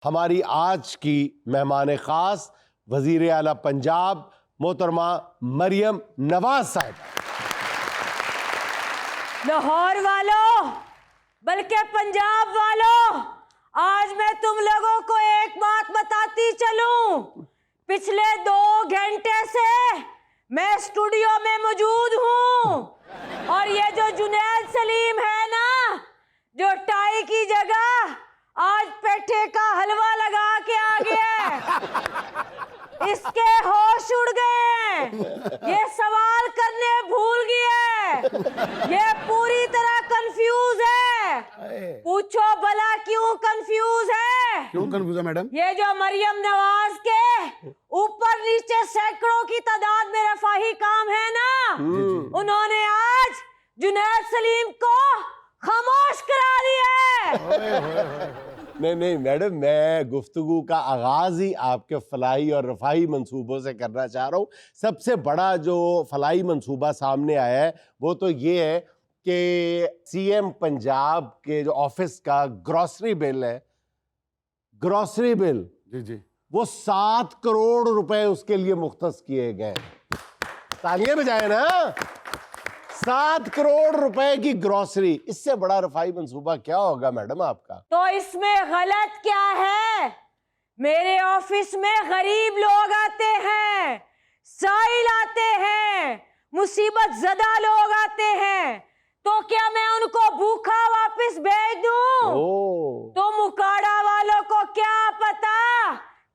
हमारी आज की मेहमान खास वजीर आला पंजाब मोहतरमा मरियम नवाज साहब। लाहौर वालों, बल्कि पंजाब वालों, आज मैं तुम लोगों को एक बात बताती चलूं। पिछले 2 घंटे से मैं स्टूडियो में मौजूद हूं और ये जो जुनैद सलीम है ना, जो टाई की जगह आज पेठे का हलवा लगा के आ गया, इसके होश उड़ गए, ये सवाल करने भूल गए, ये पूरी तरह कंफ्यूज है। पूछो भला क्यों कंफ्यूज है? क्यों कंफ्यूज है मैडम? ये जो मरियम नवाज के ऊपर नीचे सैकड़ों की तादाद में रफाही काम है ना, उन्होंने आज जुनैद सलीम को खामोश करा दिया है। नहीं मैडम, मैं गुफ्तगू का आगाज ही आपके फलाही और रफाही मंसूबों से करना चाह रहा हूँ। सबसे बड़ा जो फलाही मंसूबा सामने आया है वो तो ये है कि सीएम पंजाब के जो ऑफिस का ग्रॉसरी बिल है, ग्रॉसरी बिल जी वो 7 करोड़ रुपए उसके लिए मुख्तस किए गए। तालियां बजाए ना। 7 करोड़ रुपए की ग्रॉसरी, इससे बड़ा रफाई मंसूबा क्या होगा मैडम आपका? तो इसमें गलत क्या है? मेरे ऑफिस में गरीब लोग आते हैं, साइल आते हैं, मुसीबत ज़दा लोग आते हैं, तो क्या मैं उनको भूखा वापस भेज दूं? तो मुकाड़ा वालों को क्या पता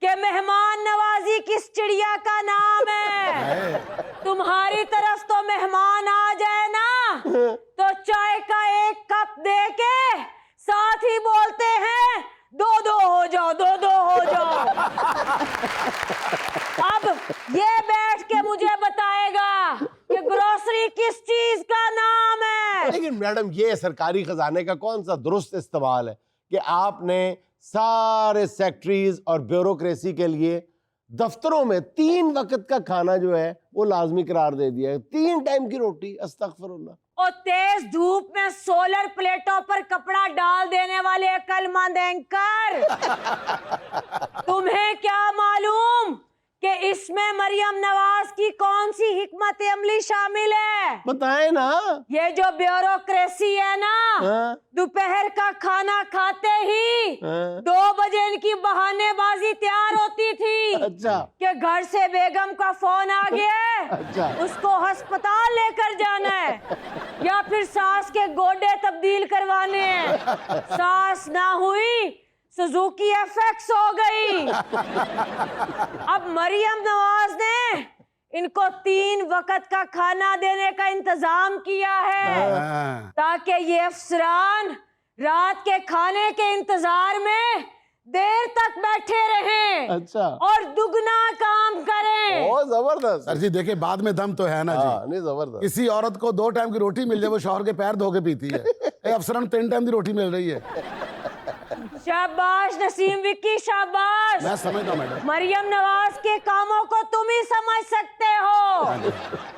कि मेहमान नवाजी किस चिड़िया का नाम है। तुम्हारी तरफ तो मेहमान आ जाए ना तो चाय का 1 कप दे के साथ ही बोलते हैं 2-2 हो जाओ, 2-2 हो जाओ। अब ये बैठ के मुझे बताएगा कि ग्रोसरी किस चीज का नाम है। लेकिन मैडम, ये सरकारी खजाने का कौन सा दुरुस्त इस्तेमाल है कि आपने सारे सेक्रेटरीज और ब्यूरोक्रेसी के लिए दफ्तरों में 3 वक्त का खाना जो है वो लाजमी करार दे दिया है। 3 टाइम की रोटी, अस्तगफिरुल्लाह। और तेज धूप में सोलर प्लेटों पर कपड़ा डाल देने वाले अक्लमंद एंकर, तुम्हें क्या मालूम कि इसमें मरियम नवाज की कौन सी हिकमत अमली शामिल है? बताएं ना। ये जो ब्यूरोक्रेसी है ना, दोपहर का खाना खाते ही 2 बजे इनकी बहानेबाजी तैयार होती थी। अच्छा। कि घर से बेगम का फोन आ गया, अच्छा। उसको अस्पताल लेकर जाना है या फिर सास के गोडे तब्दील करवाने हैं। सास ना हुई, सुजुकी एफएक्स हो गई। अब मरियम नवाज ने इनको 3 वक्त का खाना देने का इंतजाम किया है ताकि ये अफसरान रात के खाने के इंतजार में देर तक बैठे रहें। अच्छा। और दुगना काम करें। ओ जबरदस्त। सर जी देखिए, बाद में दम तो है ना जी। नहीं, जबरदस्त। किसी औरत को 2 टाइम की रोटी मिल जाए, वो शौहर के पैर धो के पीती है। अफसरन 3 टाइम की रोटी मिल रही है। शाबाश नसीम विक्की, शाबाश। मैं समझता हूं मैडम। मरियम नवाज के कामों को तुम ही समझ सकते हो।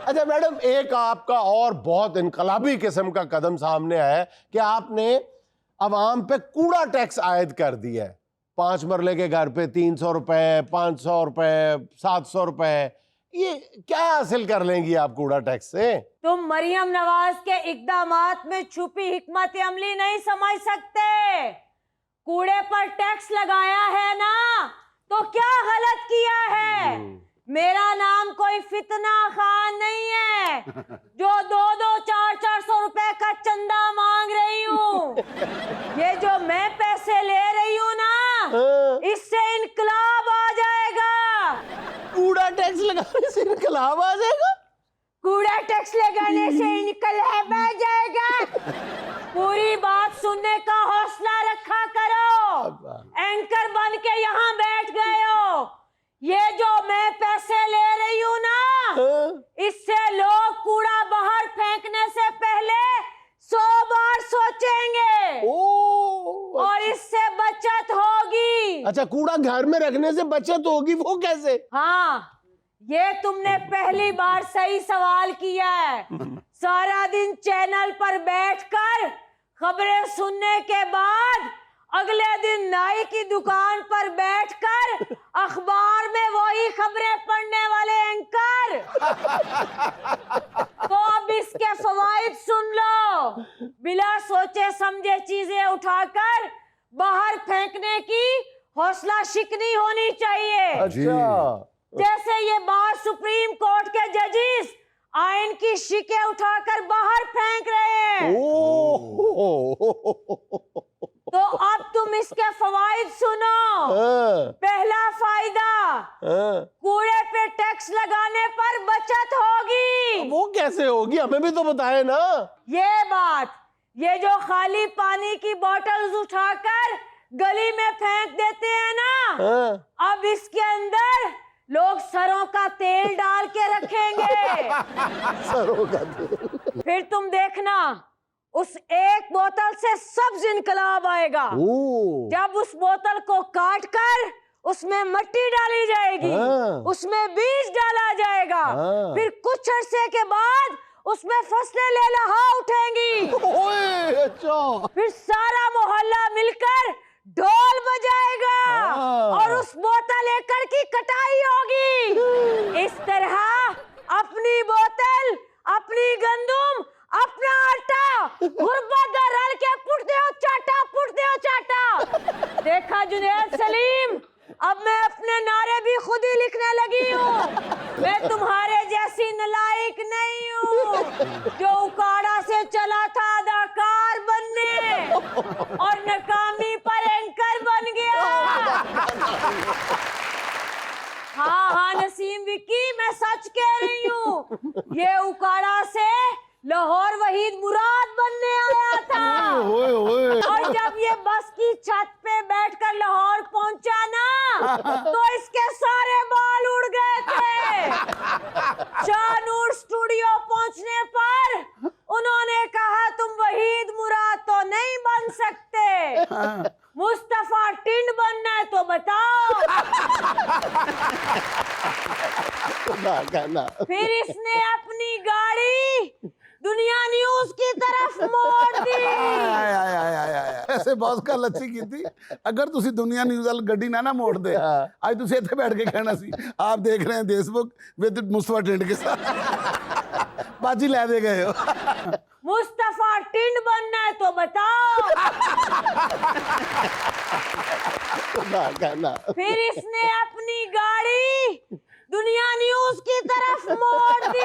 अच्छा मैडम, एक आपका और बहुत इनकलाबी किस्म का कदम सामने आया है कि आपने अवाम पे कूड़ा टैक्स आयद कर दिया है। 5 मरले के घर पे 300 रुपए, 500 रुपए, 700 रुपए। ये क्या हासिल कर लेंगी आप कूड़ा टैक्स से? तुम मरियम नवाज के इकदामात में छुपी हिकमत अमली नहीं समझ सकते। कूड़े पर टैक्स लगाया है ना, तो क्या गलत किया है? मेरा नाम कोई फितना खान नहीं है जो 2-2, 400 रुपए का चंदा मांग रही हूँ। ये जो मैं पैसे ले रही हूँ ना, इससे इनकलाब आ जाएगा। कूड़ा टैक्स लगाने से इनकलाब आ जाएगा? कूड़ा टैक्स लगाने से इनकलाब आ जाएगा। पूरी बात सुनने का हौसला रखा करो। एंकर बन के यहाँ बैठ गए हो। ये जो मैं पैसे ले रही हूँ ना, इससे लोग कूड़ा बाहर फेंकने से पहले 100 बार सोचेंगे। और इससे बचत होगी। अच्छा, कूड़ा घर में रखने से बचत होगी, वो कैसे? हाँ, ये तुमने पहली बार सही सवाल किया है। सारा दिन चैनल पर बैठकर खबरें सुनने के बाद अगले दिन नाई की दुकान पर बैठकर अखबार में वही खबरें पढ़ने वाले एंकर। तो अब इसके फवाइद सुन लो। बिना सोचे समझे चीजें उठाकर बाहर फेंकने की हौसला शिकनी होनी चाहिए। अच्छा। जैसे ये बात सुप्रीम कोर्ट के जजिस आइन की शिकें उठाकर बाहर फेंक रहे हैं। तो अब तुम इसके फवाइद सुनो। पहला फायदा, कूड़े पे टैक्स लगाने पर बचत होगी। वो कैसे होगी, हमें भी तो बताए ना। ये बात, ये जो खाली पानी की बोतल्स उठाकर गली में फेंक देते हैं ना, अब इसके अंदर लोग सरों का तेल डाल के रखेंगे। सरों का तेल। फिर तुम देखना, उस एक बोतल से सब्ज इनकलाब आएगा। जब उस बोतल को काट कर उसमें मिट्टी डाली जाएगी, उसमें बीज डाला जाएगा, फिर कुछ अरसे के बाद उसमें फसलें लहलहा उठेंगी। अच्छा। फिर सारा मोहल्ला मिलकर ढोल बजाएगा और उस बोतल एकड़ की कटाई होगी। इस तरह अपनी बोतल, अपनी गंदुम, अपना आटा गुर्बत दा रल के पुटते हो चाटा। देखा जुनैद सलीम, अब मैं अपने नारे भी खुद ही लिखने लगी हूँ। मैं तुम्हारे जैसी नालायक नहीं हूँ जो उकाड़ा से चला था अदाकार बनने और नाकामी पर एंकर बन गया। हाँ नसीम विक्की, मैं सच कह रही हूँ। ये उकाड़ा से लाहौर वहीद मुराद बनने आया था। और जब ये बस की छत पे बैठकर लाहौर पहुंचा ना, तो इसके सारे बाल उड़ गए थे। शाहनूर स्टूडियो पहुंचने पर उन्होंने कहा, तुम वहीद मुराद तो नहीं बन सकते, मुस्तफा टिंड बनना है तो बताओ। फिर इसने अपनी गाड़ी दुनिया न्यूज की तरफ मोड़ दी। ऐसे बॉस का लच्छी की थी, अगर तुसी दुनिया न्यूज़ वाली गड्डी ना मोड़ दे, आज तुसी इत्थे बैठ के कहना सी आप देख रहे हैं देशमुख विद मुस्तफा टिंड के साथ। बाजी ले दे गए हो। मुस्तफा टिंड बनना है तो बताओ। फिर इसने अपनी गाड़ी दुनिया न्यूज की तरफ मोड़ दी।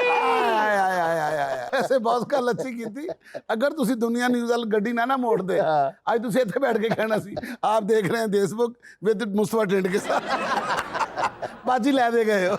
ऐसे बॉस का लच्छी की थी, अगर तुसी दुनिया न्यूज़ वाली गड्डी ना मोड़ दे, आज तुसी इत्थे बैठ के कहना सी आप देख रहे हैं देशमुख विद मुस्तफा टिंड के साथ। बाजी ले दे गए हो।